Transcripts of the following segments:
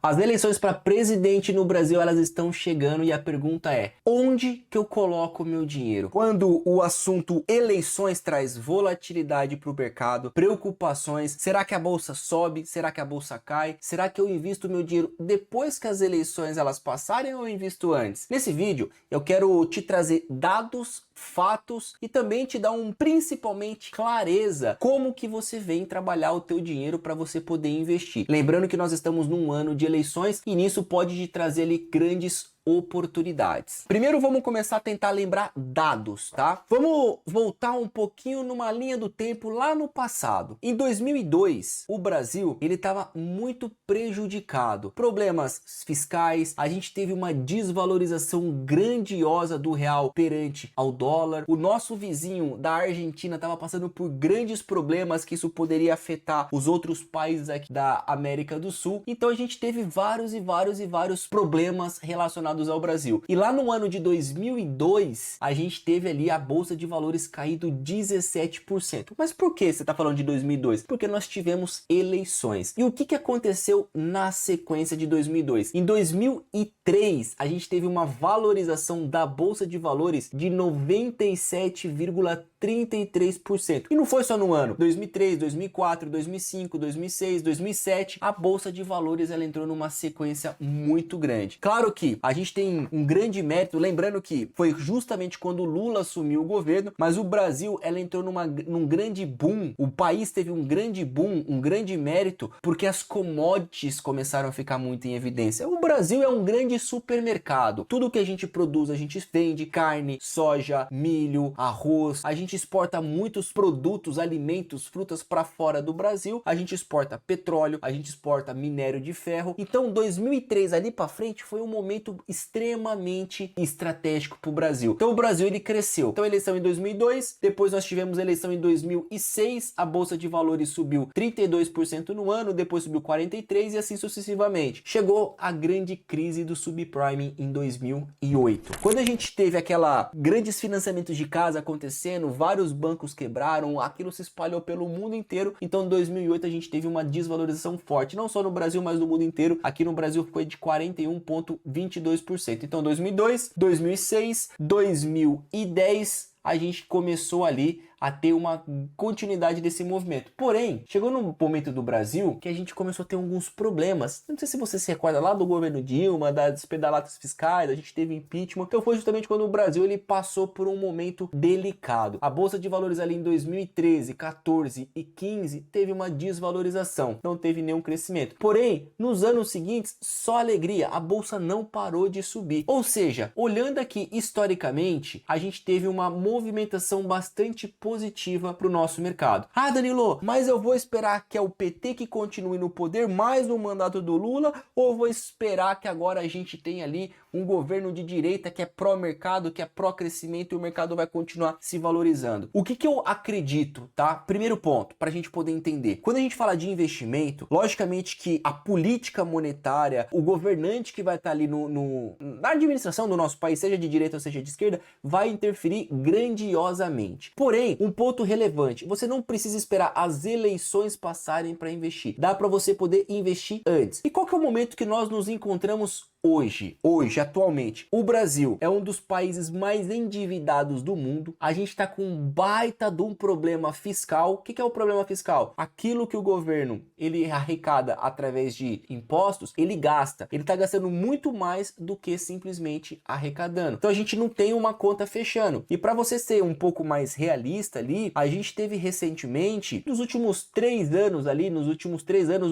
As eleições para presidente no Brasil, elas estão chegando e a pergunta é: onde que eu coloco o meu dinheiro? Quando o assunto eleições traz volatilidade para o mercado, preocupações, será que a bolsa sobe? Será que a bolsa cai? Será que eu invisto meu dinheiro depois que as eleições elas passarem ou eu invisto antes? Nesse vídeo, eu quero te trazer dados, fatos e também te dar principalmente clareza como que você vem trabalhar o teu dinheiro para você poder investir. Lembrando que nós estamos num ano de eleições e nisso pode te trazer ali grandes oportunidades. Primeiro vamos começar a tentar lembrar dados, tá? Vamos voltar um pouquinho numa linha do tempo lá no passado. Em 2002, o Brasil, ele estava muito prejudicado. Problemas fiscais, a gente teve uma desvalorização grandiosa do real perante ao dólar. O nosso vizinho da Argentina estava passando por grandes problemas que isso poderia afetar os outros países aqui da América do Sul. Então a gente teve vários problemas relacionados ao Brasil. E lá no ano de 2002, a gente teve ali a bolsa de valores caído 17%. Mas por que você está falando de 2002? Porque nós tivemos eleições. E o que aconteceu na sequência de 2002? Em 2003, a gente teve uma valorização da bolsa de valores de 97,33%. E não foi só no ano. 2003, 2004, 2005, 2006, 2007, a bolsa de valores ela entrou numa sequência muito grande. Claro que a gente tem um grande mérito, lembrando que foi justamente quando o Lula assumiu o governo, mas o Brasil ela entrou num grande boom, o país teve um grande boom, um grande mérito, porque as commodities começaram a ficar muito em evidência. O Brasil é um grande supermercado, tudo que a gente produz, a gente vende, carne, soja, milho, arroz, a gente exporta muitos produtos, alimentos, frutas para fora do Brasil, a gente exporta petróleo, a gente exporta minério de ferro. Então 2003 ali para frente foi um momento extremamente estratégico para o Brasil. Então o Brasil ele cresceu. Então eleição em 2002, depois nós tivemos eleição em 2006, a bolsa de valores subiu 32% no ano, depois subiu 43% e assim sucessivamente. Chegou a grande crise do subprime em 2008. Quando a gente teve aquela grandes financiamentos de casa acontecendo, vários bancos quebraram, aquilo se espalhou pelo mundo inteiro. Então em 2008 a gente teve uma desvalorização forte, não só no Brasil, mas no mundo inteiro. Aqui no Brasil foi de 41,22%. Então 2002, 2006, 2010 a gente começou ali a ter uma continuidade desse movimento. Porém, chegou num momento do Brasil que a gente começou a ter alguns problemas. Não sei se você se recorda lá do governo Dilma, das pedalatas fiscais, a gente teve impeachment. Então foi justamente quando o Brasil ele passou por um momento delicado. A bolsa de valores ali em 2013, 14 e 15 teve uma desvalorização, não teve nenhum crescimento. Porém, nos anos seguintes, só alegria, a bolsa não parou de subir. Ou seja, olhando aqui historicamente, a gente teve uma movimentação bastante positiva para o nosso mercado. Ah, Danilo, mas eu vou esperar que é o PT que continue no poder mais no mandato do Lula ou vou esperar que agora a gente tenha ali um governo de direita que é pró-mercado, que é pró-crescimento e o mercado vai continuar se valorizando? O que eu acredito, tá? Primeiro ponto, para a gente poder entender. Quando a gente fala de investimento, logicamente que a política monetária, o governante que vai estar ali na administração do nosso país, seja de direita ou seja de esquerda, vai interferir grandiosamente. Porém, um ponto relevante, você não precisa esperar as eleições passarem para investir. Dá para você poder investir antes. E qual que é o momento que nós nos encontramos hoje, atualmente? O Brasil é um dos países mais endividados do mundo. A gente está com um baita de um problema fiscal. O que é o problema fiscal? Aquilo que o governo ele arrecada através de impostos, ele gasta. Ele está gastando muito mais do que simplesmente arrecadando. Então a gente não tem uma conta fechando. E para você ser um pouco mais realista ali, a gente teve recentemente, nos últimos 3 anos,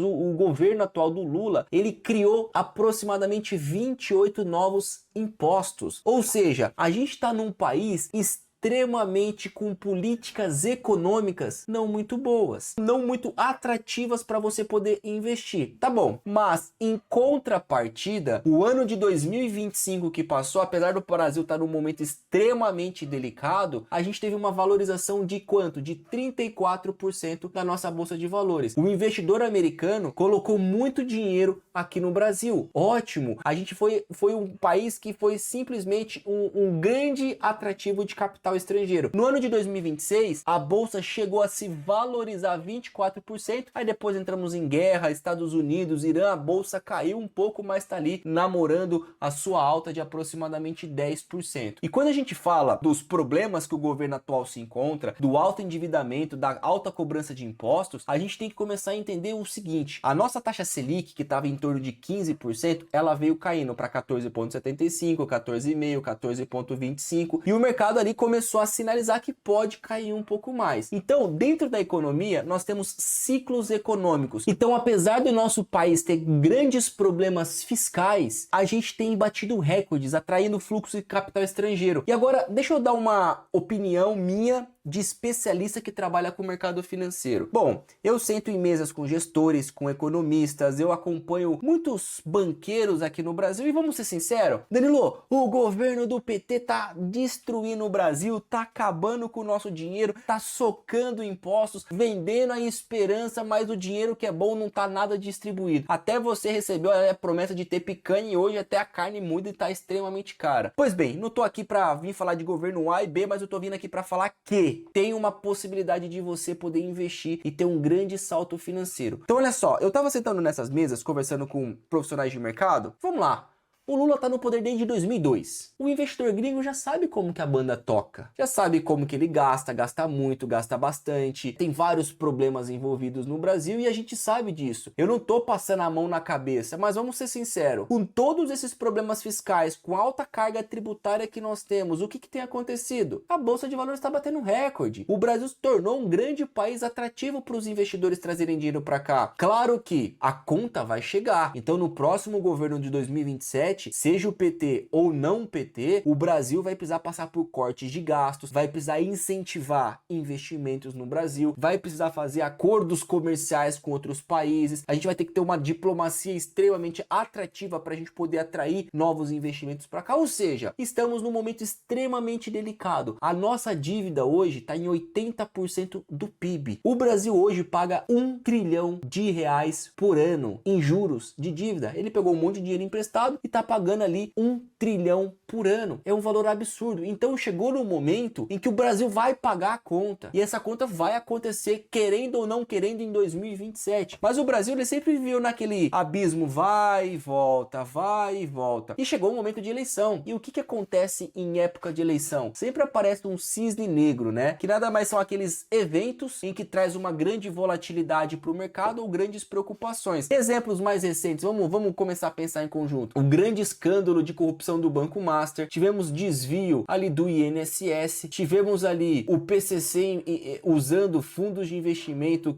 o governo atual do Lula, ele criou aproximadamente 28 novos impostos. Ou seja, a gente está num país extremamente com políticas econômicas não muito boas, não muito atrativas para você poder investir. Tá bom, mas em contrapartida, o ano de 2025 que passou, apesar do Brasil estar num momento extremamente delicado, a gente teve uma valorização de quanto? De 34% da nossa bolsa de valores. O investidor americano colocou muito dinheiro aqui no Brasil. Ótimo, a gente foi um país que foi simplesmente um grande atrativo de capital estrangeiro. No ano de 2026, a bolsa chegou a se valorizar 24%, aí depois entramos em guerra, Estados Unidos, Irã, a bolsa caiu um pouco, mas está ali namorando a sua alta de aproximadamente 10%. E quando a gente fala dos problemas que o governo atual se encontra, do alto endividamento, da alta cobrança de impostos, a gente tem que começar a entender o seguinte: a nossa taxa Selic, que estava em torno de 15%, ela veio caindo para 14,75, 14,5, 14,25, e o mercado ali começou a sinalizar que pode cair um pouco mais. Então, dentro da economia, nós temos ciclos econômicos. Então, apesar do nosso país ter grandes problemas fiscais, a gente tem batido recordes, atraindo fluxo de capital estrangeiro. E agora, deixa eu dar uma opinião minha de especialista que trabalha com o mercado financeiro. Bom, eu sento em mesas com gestores, com economistas, eu acompanho muitos banqueiros aqui no Brasil e vamos ser sinceros, Danilo, o governo do PT tá destruindo o Brasil, tá acabando com o nosso dinheiro, tá socando impostos, vendendo a esperança, mas o dinheiro que é bom não tá nada distribuído. Até você recebeu a promessa de ter picanha e hoje até a carne muda e tá extremamente cara. Pois bem, não tô aqui pra vir falar de governo A e B, mas eu tô vindo aqui pra falar que tem uma possibilidade de você poder investir e ter um grande salto financeiro. Então olha só, eu tava sentando nessas mesas conversando com profissionais de mercado. Vamos lá. O Lula tá no poder desde 2002. O investidor gringo já sabe como que a banda toca. Já sabe como que ele gasta muito, gasta bastante. Tem vários problemas envolvidos no Brasil e a gente sabe disso. Eu não tô passando a mão na cabeça, mas vamos ser sinceros. Com todos esses problemas fiscais, com a alta carga tributária que nós temos, o que tem acontecido? A Bolsa de Valores está batendo recorde. O Brasil se tornou um grande país atrativo para os investidores trazerem dinheiro para cá. Claro que a conta vai chegar. Então no próximo governo de 2027, seja o PT ou não o PT, o Brasil vai precisar passar por cortes de gastos, vai precisar incentivar investimentos no Brasil, vai precisar fazer acordos comerciais com outros países, a gente vai ter que ter uma diplomacia extremamente atrativa para a gente poder atrair novos investimentos para cá, ou seja, estamos num momento extremamente delicado. A nossa dívida hoje está em 80% do PIB. O Brasil hoje paga 1 trilhão de reais por ano em juros de dívida. Ele pegou um monte de dinheiro emprestado e está pagando ali 1 trilhão por ano. É um valor absurdo. Então chegou no momento em que o Brasil vai pagar a conta. E essa conta vai acontecer, querendo ou não querendo, em 2027. Mas o Brasil, ele sempre viveu naquele abismo, vai e volta, vai e volta. E chegou o momento de eleição. E o que acontece em época de eleição? Sempre aparece um cisne negro, né? Que nada mais são aqueles eventos em que traz uma grande volatilidade para o mercado ou grandes preocupações. Exemplos mais recentes, vamos começar a pensar em conjunto. O grande escândalo de corrupção do Banco Master, tivemos desvio ali do INSS, tivemos ali o PCC usando fundos de investimento,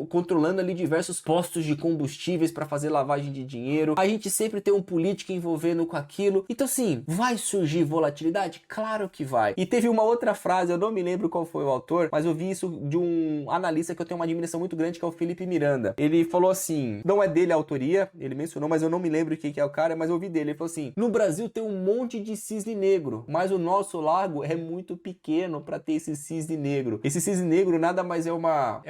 controlando ali diversos postos de combustíveis para fazer lavagem de dinheiro. A gente sempre tem um político envolvendo com aquilo. Então sim, vai surgir volatilidade? Claro que vai. E teve uma outra frase, eu não me lembro qual foi o autor, mas eu vi isso de um analista que eu tenho uma admiração muito grande, que é o Felipe Miranda. Ele falou assim, não é dele a autoria, ele mencionou, mas eu não me lembro quem que é o cara, mas eu ouvi dele. Ele falou assim, no Brasil tem um monte de cisne negro, mas o nosso lago é muito pequeno para ter esse cisne negro. Esse cisne negro nada mais é uma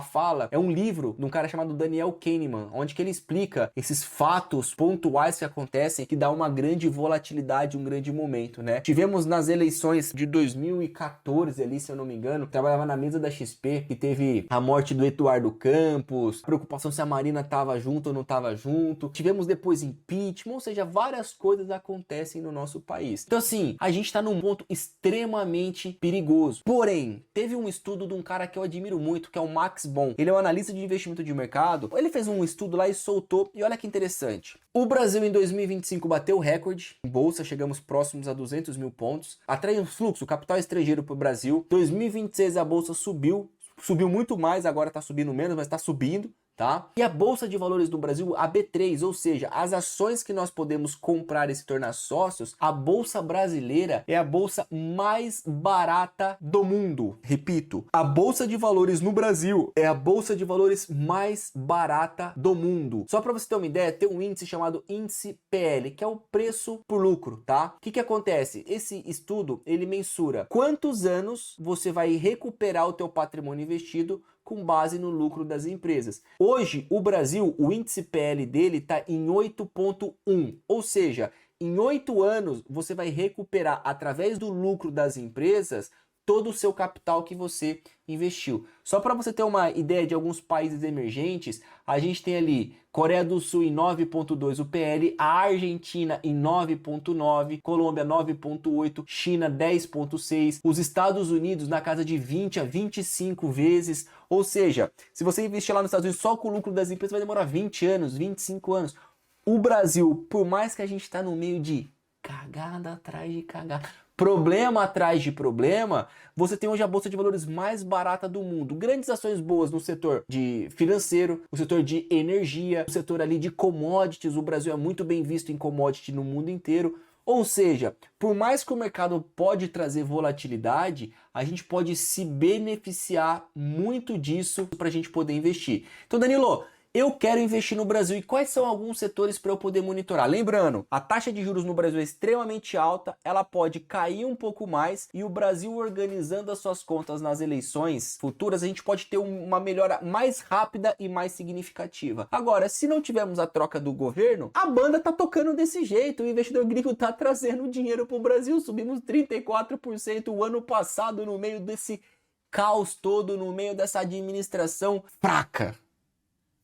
fala, é um livro de um cara chamado Daniel Kahneman, onde que ele explica esses fatos pontuais que acontecem, que dá uma grande volatilidade, um grande momento, né? Tivemos nas eleições de 2014 ali, se eu não me engano, trabalhava na mesa da XP, que teve a morte do Eduardo Campos, preocupação se a Marina tava junto ou não tava junto. Tivemos depois impeachment, ou seja, várias coisas acontecem no nosso país. Então assim, a gente tá num ponto extremamente perigoso. Porém, teve um estudo de um cara que eu admiro muito, que é o Max Bon. Ele é um analista de investimento de mercado. Ele fez um estudo lá e soltou, e olha que interessante. O Brasil em 2025 bateu o recorde em bolsa, chegamos próximos a 200 mil pontos. Atraiu fluxo, capital estrangeiro para o Brasil. 2026 a bolsa subiu muito mais, agora está subindo menos, mas está subindo. Tá? E a Bolsa de Valores do Brasil, a B3, ou seja, as ações que nós podemos comprar e se tornar sócios, a Bolsa Brasileira é a bolsa mais barata do mundo. Repito, a Bolsa de Valores no Brasil é a Bolsa de Valores mais barata do mundo. Só para você ter uma ideia, tem um índice chamado índice PL, que é o preço por lucro, tá? O que acontece? Esse estudo, ele mensura quantos anos você vai recuperar o teu patrimônio investido com base no lucro das empresas. Hoje, o Brasil, o índice PL dele está em 8,1, ou seja, em 8 anos você vai recuperar através do lucro das empresas todo o seu capital que você investiu. Só para você ter uma ideia de alguns países emergentes, a gente tem ali Coreia do Sul em 9,2 o PL, a Argentina em 9,9, Colômbia 9,8, China 10,6, os Estados Unidos na casa de 20 a 25 vezes. Ou seja, se você investir lá nos Estados Unidos só com o lucro das empresas vai demorar 20 anos, 25 anos. O Brasil, por mais que a gente está no meio de cagada atrás de cagada, problema atrás de problema, você tem hoje a bolsa de valores mais barata do mundo. Grandes ações boas no setor de financeiro, no setor de energia, no setor ali de commodities. O Brasil é muito bem visto em commodity no mundo inteiro. Ou seja, por mais que o mercado pode trazer volatilidade, a gente pode se beneficiar muito disso para a gente poder investir. Então, Danilo, eu quero investir no Brasil e quais são alguns setores para eu poder monitorar? Lembrando, a taxa de juros no Brasil é extremamente alta, ela pode cair um pouco mais e o Brasil organizando as suas contas nas eleições futuras, a gente pode ter uma melhora mais rápida e mais significativa. Agora, se não tivermos a troca do governo, a banda tá tocando desse jeito, o investidor gringo tá trazendo dinheiro para o Brasil, subimos 34% o ano passado no meio desse caos todo, no meio dessa administração fraca.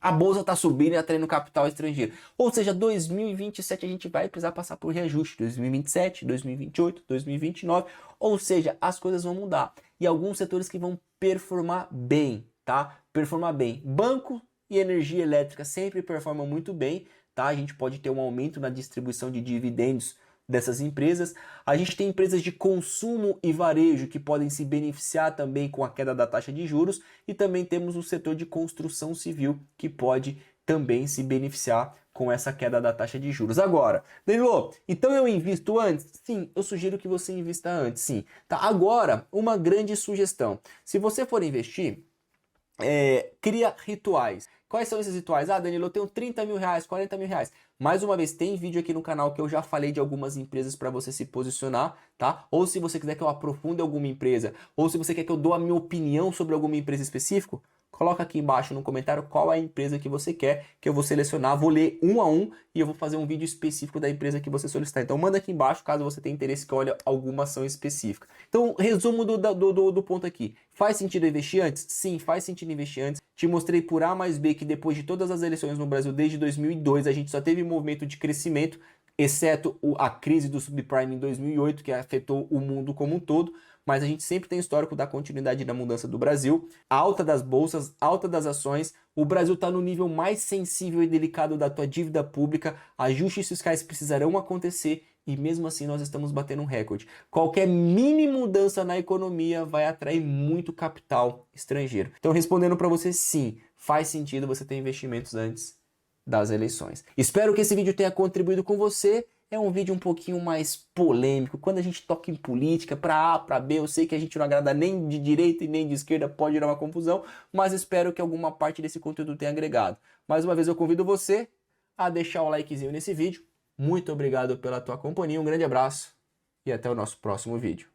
A bolsa está subindo e atraindo capital estrangeiro. Ou seja, 2027 a gente vai precisar passar por reajuste. 2027, 2028, 2029. Ou seja, as coisas vão mudar. E alguns setores que vão performar bem, tá? Performar bem. Banco e energia elétrica sempre performam muito bem, tá? A gente pode ter um aumento na distribuição de dividendos dessas empresas. A gente tem empresas de consumo e varejo que podem se beneficiar também com a queda da taxa de juros e também temos o setor de construção civil que pode também se beneficiar com essa queda da taxa de juros. Agora, Danilo, então eu invisto antes? Sim, eu sugiro que você invista antes, sim. Tá? Agora, uma grande sugestão. Se você for investir, cria rituais. Quais são esses rituais? Ah, Danilo, eu tenho 30 mil reais, 40 mil reais. Mais uma vez, tem vídeo aqui no canal que eu já falei de algumas empresas para você se posicionar, tá? Ou se você quiser que eu aprofunde alguma empresa, ou se você quer que eu dou a minha opinião sobre alguma empresa específica, coloca aqui embaixo no comentário qual é a empresa que você quer, que eu vou selecionar, vou ler um a um e eu vou fazer um vídeo específico da empresa que você solicitar. Então manda aqui embaixo caso você tenha interesse que eu olhe alguma ação específica. Então, resumo do ponto aqui. Faz sentido investir antes? Sim, faz sentido investir antes. Te mostrei por A mais B que depois de todas as eleições no Brasil desde 2002, a gente só teve movimento de crescimento, exceto a crise do subprime em 2008, que afetou o mundo como um todo. Mas a gente sempre tem histórico da continuidade da mudança do Brasil, alta das bolsas, alta das ações. O Brasil está no nível mais sensível e delicado da tua dívida pública, ajustes fiscais precisarão acontecer e mesmo assim nós estamos batendo um recorde. Qualquer mínima mudança na economia vai atrair muito capital estrangeiro. Então, respondendo para você, sim, faz sentido você ter investimentos antes das eleições. Espero que esse vídeo tenha contribuído com você. É um vídeo um pouquinho mais polêmico. Quando a gente toca em política, para A, para B, eu sei que a gente não agrada nem de direita e nem de esquerda, pode gerar uma confusão, mas espero que alguma parte desse conteúdo tenha agregado. Mais uma vez eu convido você a deixar o likezinho nesse vídeo. Muito obrigado pela tua companhia, um grande abraço e até o nosso próximo vídeo.